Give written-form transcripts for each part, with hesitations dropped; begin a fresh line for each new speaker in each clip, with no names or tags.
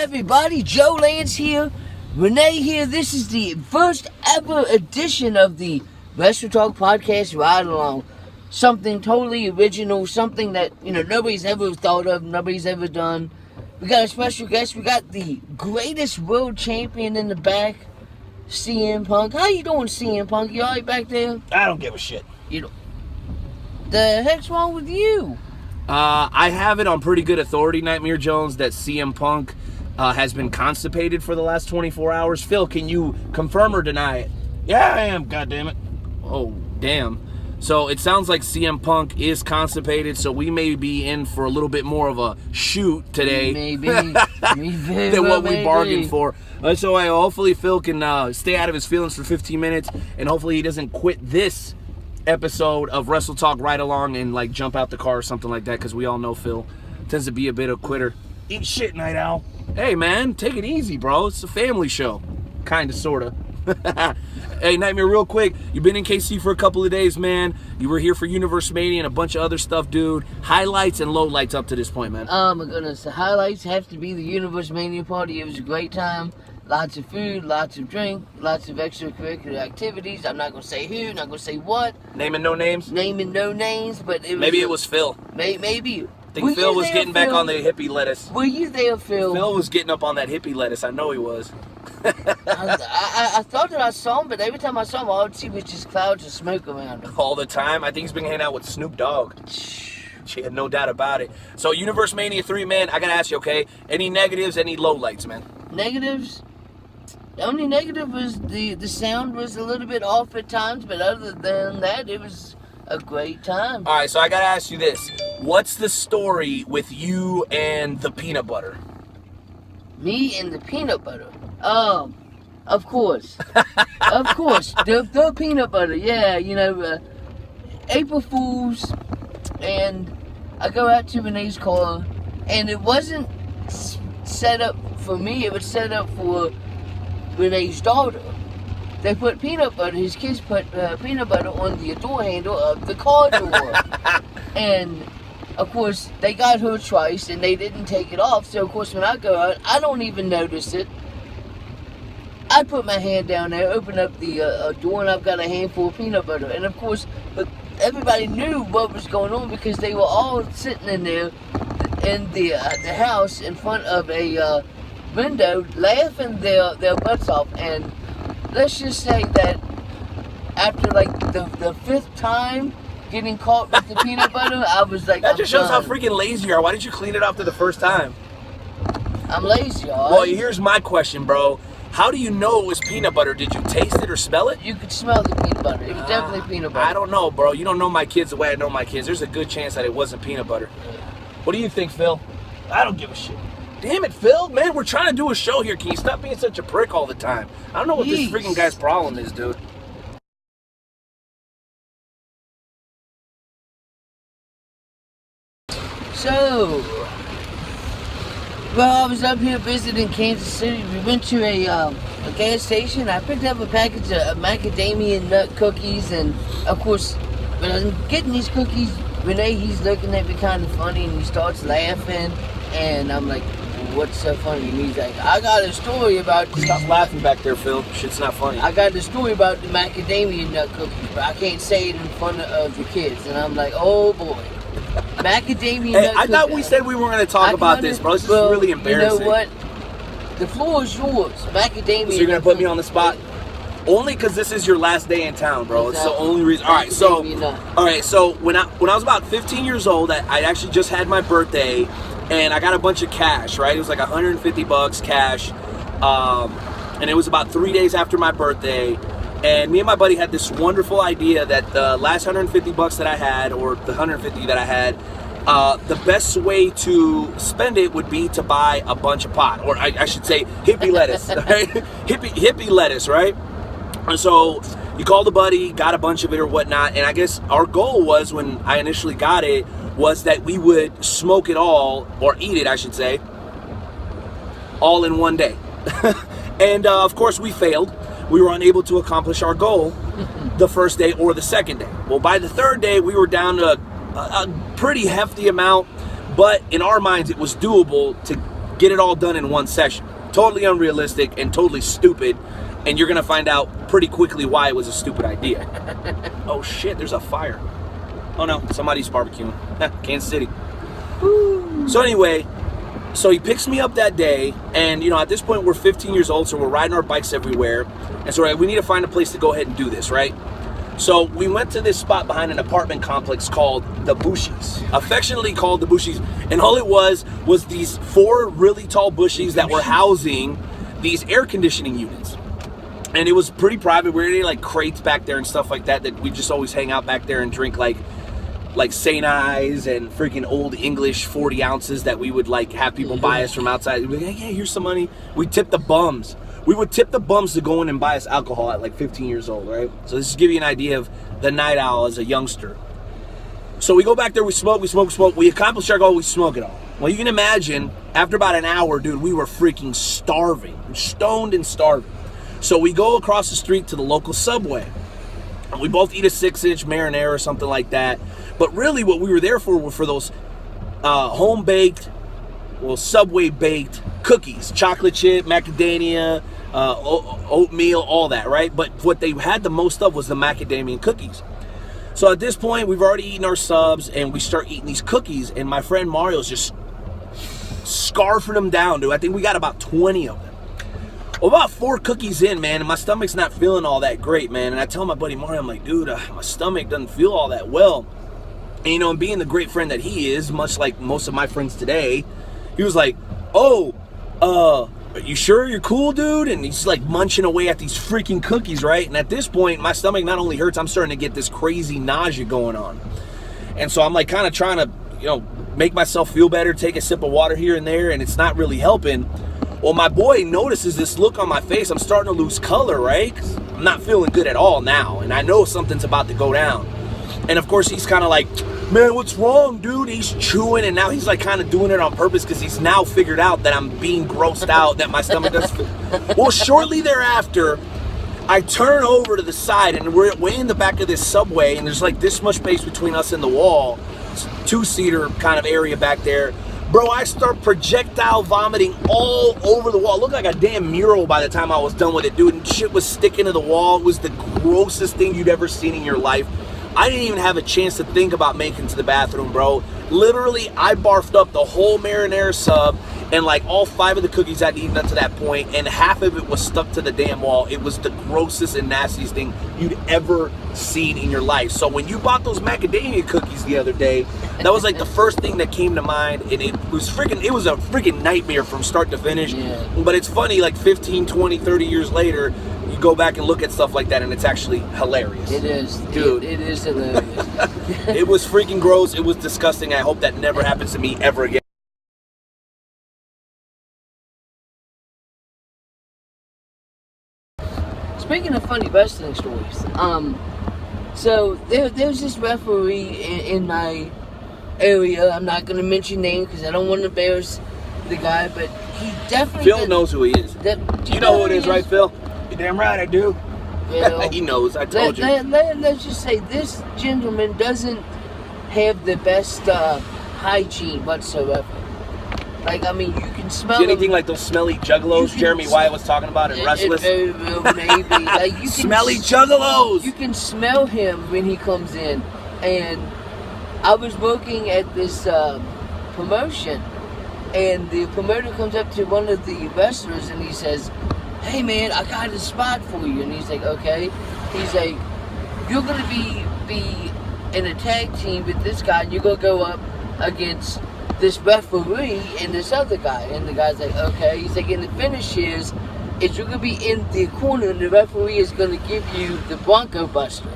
everybody, Joe Lance here, Renee here. This is the first ever edition of the Wrestle Talk Podcast Ride Along. Something totally original, something that, nobody's ever thought of, nobody's ever done. We got a special guest. We got the greatest world champion in the back, CM Punk. How you doing, CM Punk? You alright back there?
I don't give a shit.
You don't. The heck's wrong with you?
I have it on pretty good authority, Nightmare Jones, that CM Punk has been constipated for the last 24 hours. Phil, can you confirm or deny it?
Yeah, I am, goddammit.
Oh, damn. So it sounds like CM Punk is constipated, so we may be in for a little bit more of a shoot today.
Maybe.
Than what we bargained for. So hopefully Phil can stay out of his feelings for 15 minutes, and hopefully he doesn't quit this episode of Wrestle Talk Ride Along and jump out the car or something like that, because we all know Phil tends to be a bit of a quitter.
Eat shit, Night Owl.
Hey man, take it easy, bro. It's a family show. Kinda, sorta. Hey Nightmare, real quick, you've been in KC for a couple of days, man. You were here for Universe Mania and a bunch of other stuff, dude. Highlights and lowlights up to this point, man.
Oh my goodness, the highlights have to be the Universe Mania party. It was a great time. Lots of food, lots of drink, lots of extracurricular activities. I'm not going to say who, not going to say what.
Naming no names?
Naming no names, but it was...
Maybe it was Phil.
Maybe.
I think Phil was getting back on the hippie lettuce.
Were you there, Phil?
Phil was getting up on that hippie lettuce. I know he was.
I thought that I saw him, but every time I saw him, all I'd see was just clouds of smoke around him.
All the time? I think he's been hanging out with Snoop Dogg. Yeah, no doubt about it. So, Universe Mania 3, man, I got to ask you, okay? Any negatives, any lowlights, man?
Negatives? The only negative was the sound was a little bit off at times, but other than that, it was a great time.
All right, so I got to ask you this. What's the story with you and the peanut butter?
Me and the peanut butter? Of course. Of course. The peanut butter, yeah, April Fools, and I go out to Renee's car, and it wasn't set up for me, it was set up for Renee's daughter. They put peanut butter, his kids put peanut butter on the door handle of the car door. And, of course, they got her twice and they didn't take it off. So, of course, when I go out, I don't even notice it. I put my hand down there, open up the door, and I've got a handful of peanut butter. And, of course, everybody knew what was going on because they were all sitting in there in the house in front of a window laughing their butts off. And let's just say that after the fifth time getting caught with the peanut butter, I was like,
that just shows how freaking lazy you are. Why didn't you clean it after the first time?
I'm lazy, alright?
Well, here's my question, bro. How do you know it was peanut butter? Did you taste it or smell it?
You could smell the peanut butter. It was definitely peanut butter.
I don't know, bro. You don't know my kids the way I know my kids. There's a good chance that it wasn't peanut butter. What do you think, Phil?
I don't give a shit.
Damn it, Phil. Man, we're trying to do a show here. Can you stop being such a prick all the time? I don't know what this freaking guy's problem is, dude.
So, well, I was up here visiting Kansas City. We went to a gas station. I picked up a package of macadamia nut cookies, and of course, when I'm getting these cookies, Renee, he's looking at me kind of funny, and he starts laughing, and I'm like, what's so funny? And he's like, I got a story about this.
Stop laughing back there, Phil. Shit's not funny.
I got a story about the macadamia nut cookies, but I can't say it in front of the kids. And I'm like, oh boy. Macadamia nut cookies.
I thought we said we weren't going to talk about this, bro. This is really embarrassing.
You know what? The floor is yours. Macadamia.
So you're going to put me on the spot? Only because this is your last day in town, bro. Exactly. It's the only reason. All right, so when I was about 15 years old, I actually just had my birthday, and I got a bunch of cash, right? It was like $150 cash, and it was about 3 days after my birthday, and me and my buddy had this wonderful idea that the last $150 that I had, or the $150 that I had, the best way to spend it would be to buy a bunch of pot, or I should say hippie lettuce, right? hippie lettuce, right? And so you called a buddy, got a bunch of it or whatnot, and I guess our goal was, when I initially got it, was that we would smoke it all, or eat it, I should say, all in one day. And of course we failed. We were unable to accomplish our goal the first day or the second day. Well, by the third day, we were down to a pretty hefty amount, but in our minds it was doable to get it all done in one session. Totally unrealistic and totally stupid, and you're gonna find out pretty quickly why it was a stupid idea. Oh shit, there's a fire. Oh no, somebody's barbecuing. Kansas City. Woo. So anyway, so he picks me up that day, and at this point we're 15 years old, so we're riding our bikes everywhere, and so we need to find a place to go ahead and do this, right? So we went to this spot behind an apartment complex called the Bushies, affectionately called the Bushies, and all it was these 4 really tall bushies that were housing these air conditioning units. And it was pretty private. We were in like crates back there and stuff like that we just always hang out back there and drink like St. Ives and freaking old English 40 ounces that we would like have people buy us from outside. We'd be like, hey, here's some money. We tip the bums. We would tip the bums to go in and buy us alcohol at like 15 years old, right? So this is to give you an idea of the night owl as a youngster. So we go back there, we smoke. We accomplish our goal, we smoke it all. Well, you can imagine, after about an hour, dude, we were freaking starving. Stoned and starving. So we go across the street to the local Subway. And we both eat a 6-inch marinara or something like that. But really what we were there for were for those home-baked, Subway-baked cookies. Chocolate chip, macadamia, oatmeal, all that, right? But what they had the most of was the macadamia cookies. So at this point, we've already eaten our subs, and we start eating these cookies, and my friend Mario's just scarfing them down, dude. I think we got about 20 of them. Well, about 4 cookies in, man, and my stomach's not feeling all that great, man. And I tell my buddy Mario, I'm like, dude, my stomach doesn't feel all that well. And, and being the great friend that he is, much like most of my friends today, he was like, oh, are you sure you're cool, dude? And he's like munching away at these freaking cookies, right? And at this point, my stomach not only hurts, I'm starting to get this crazy nausea going on. And so I'm like kind of trying to, make myself feel better, take a sip of water here and there, and it's not really helping. Well, my boy notices this look on my face. I'm starting to lose color, right? 'Cause I'm not feeling good at all now, and I know something's about to go down. And of course, he's kind of like, man, what's wrong, dude? He's chewing, and now he's like kind of doing it on purpose because he's now figured out that I'm being grossed out, that my stomach doesn't feel. Well, shortly thereafter, I turn over to the side, and we're way in the back of this Subway, and there's like this much space between us and the wall. It's a 2-seater kind of area back there. Bro, I start projectile vomiting all over the wall. It looked like a damn mural by the time I was done with it, dude. And shit was sticking to the wall. It was the grossest thing you'd ever seen in your life. I didn't even have a chance to think about making it to the bathroom, bro. Literally, I barfed up the whole marinara sub and like all 5 of the cookies I'd eaten up to that point, and half of it was stuck to the damn wall. It was the grossest and nastiest thing you'd ever seen in your life. So when you bought those macadamia cookies the other day, that was like the first thing that came to mind, and it was a freaking nightmare from start to finish. Yeah. But it's funny, like 15, 20, 30 years later, you go back and look at stuff like that, and it's actually hilarious.
It is.
Dude.
It is hilarious.
It was freaking gross. It was disgusting. I hope that never happens to me ever again.
Speaking of funny wrestling stories, so there's this referee in my area. I'm not going to mention names because I don't want to embarrass the guy, but he definitely...
Phil knows who he is. You know who it is, right, Phil?
You're damn right I do.
He knows, I told you.
Let's just say this gentleman doesn't have the best hygiene whatsoever. Like, I mean, you can smell him.
Anything like those smelly juggalos Jeremy Wyatt was talking about in Wrestle?
Maybe. Like, you can
smelly juggalos!
You can smell him when he comes in. And I was working at this promotion, and the promoter comes up to one of the wrestlers and he says, hey man, I got a spot for you. And he's like, okay. He's like, you're going to be in a tag team with this guy, and you're going to go up against this referee and this other guy. And the guy's like, okay. He's like, and the finish is you're going to be in the corner, and the referee is going to give you the Bronco Buster.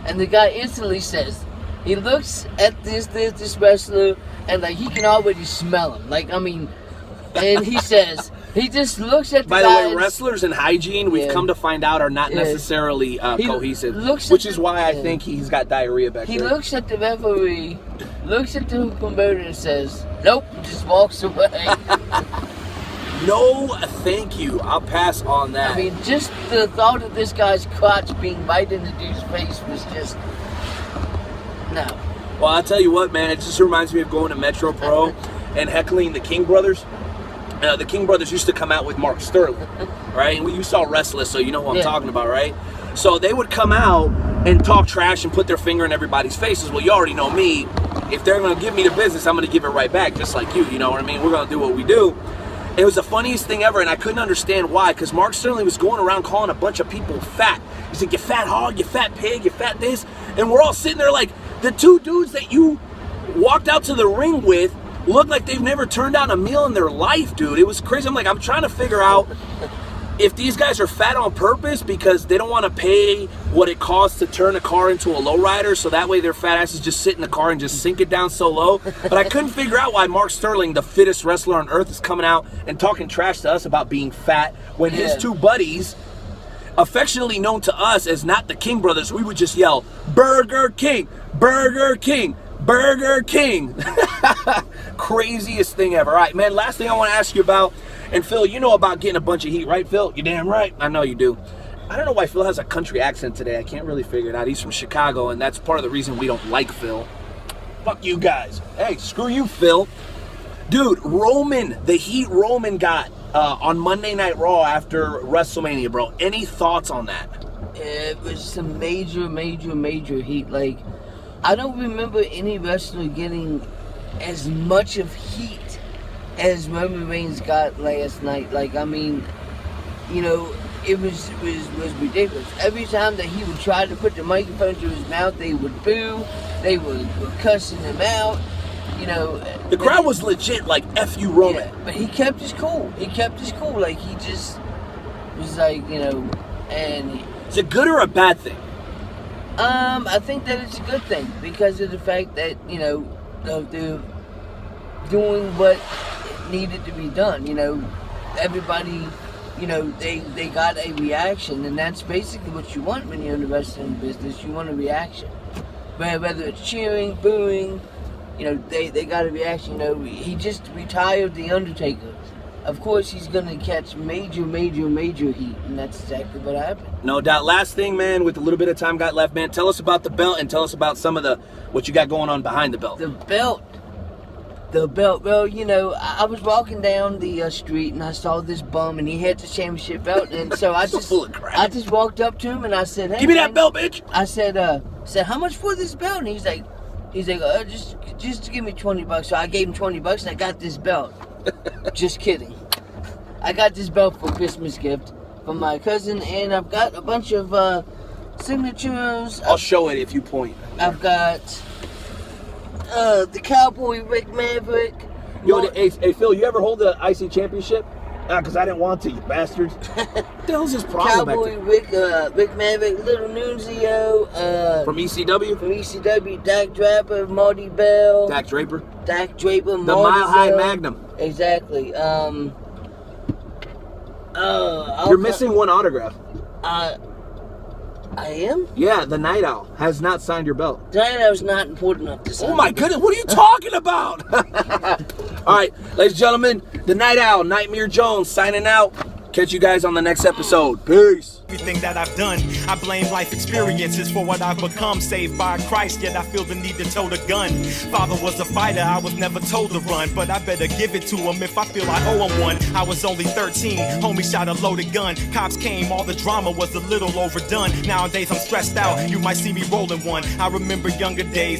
And the guy instantly says, he looks at this wrestler, and like he can already smell him. Like, I mean, and he says, he just looks at the guy.
By the way, wrestlers and hygiene, we've come to find out, are not necessarily cohesive. Which is why I think he's got diarrhea back there.
He looks at the referee, looks at the promoter, and says, nope, just walks away.
No, thank you. I'll pass on that.
I mean, just the thought of this guy's crotch being right in the dude's face was just, no.
Well, I'll tell you what, man, it just reminds me of going to Metro Pro and heckling the King brothers. the King brothers used to come out with Mark Sterling, right? And you saw Wrestle, so you know what I'm talking about, right? So they would come out and talk trash and put their finger in everybody's faces. Well, you already know me. If they're going to give me the business, I'm going to give it right back, just like you know what I mean? We're going to do what we do. It was the funniest thing ever, and I couldn't understand why, because Mark Sterling was going around calling a bunch of people fat. He's like, you fat hog, you fat pig, you fat this. And we're all sitting there like, the two dudes that you walked out to the ring with look like they've never turned down a meal in their life, dude. It was crazy. I'm like, I'm trying to figure out if these guys are fat on purpose because they don't want to pay what it costs to turn a car into a lowrider, so that way their fat asses just sit in the car and just sink it down so low. But I couldn't figure out why Mark Sterling, the fittest wrestler on earth, is coming out and talking trash to us about being fat when his two buddies, affectionately known to us as not the King brothers, we would just yell, Burger King, Burger King, Burger King. Craziest thing ever. All right, man, last thing I want to ask you about, and Phil, you know about getting a bunch of heat, right, Phil? You damn right. I know you do. I don't know why Phil has a country accent today. I can't really figure it out. He's from Chicago, and that's part of the reason we don't like Phil.
Fuck you guys.
Hey, screw you, Phil. Dude, Roman, the heat Roman got on Monday Night Raw after WrestleMania, bro. Any thoughts on that?
It was some major heat. Like, I don't remember any wrestler getting as much of heat as Roman Reigns got last night. Like, I mean, you know, it was ridiculous. Every time that he would try to put the microphone to his mouth, they would boo. They were cussing him out. You know,
the crowd was legit like F you, Roman.
Yeah, but he kept his cool. He kept his cool. Like, he just was like, you know, and
is it good or a bad thing?
I think that it's a good thing because of the fact that, you know, they're doing what needed to be done. You know, everybody, you know, they got a reaction, and that's basically what you want when you're in the wrestling business. You want a reaction, whether it's cheering, booing. You know, they got a reaction. You know, he just retired The Undertaker. Of course, he's going to catch major heat, and that's exactly what happened.
No doubt. Last thing, man, with a little bit of time got left, man, tell us about the belt and tell us about some of what you got going on behind the belt.
The belt. Well, you know, I was walking down the street and I saw this bum, and he had the championship belt, and so I just
full of crap.
I just walked up to him and I said, "Hey,
give me
man,"
that belt, bitch.
I said, how much for this belt? And he's like, just give me $20. So I gave him $20 and I got this belt. Just kidding. I got this belt for a Christmas gift from my cousin, and I've got a bunch of signatures.
I'll show it if you point.
I've got the Cowboy Rick Maverick.
Yo, hey, Phil, you ever hold the IC championship? Because I didn't want to, you bastards. What the hell's his problem?
Cowboy Rick Maverick, Little Nunzio.
From ECW?
From ECW, Dak Draper, Marty Bell.
Dak Draper,
Marty
the Mile High
Bell.
Magnum.
Exactly.
You're missing one autograph.
I am?
Yeah, the Night Owl has not signed your belt.
That was not important enough to sign.
Oh my goodness, what are you talking about? All right, ladies and gentlemen, the Night Owl, Nightmare Jones, signing out. Catch you guys on the next episode. Peace.
Everything that I've done, I blame life experiences for what I've become. Saved by Christ, yet I feel the need to tote a gun. Father was a fighter, I was never told to run, but I better give it to him if I feel I owe him one. I was only 13, homie shot a loaded gun. Cops came, all the drama was a little overdone. Nowadays I'm stressed out, you might see me rolling one. I remember younger days.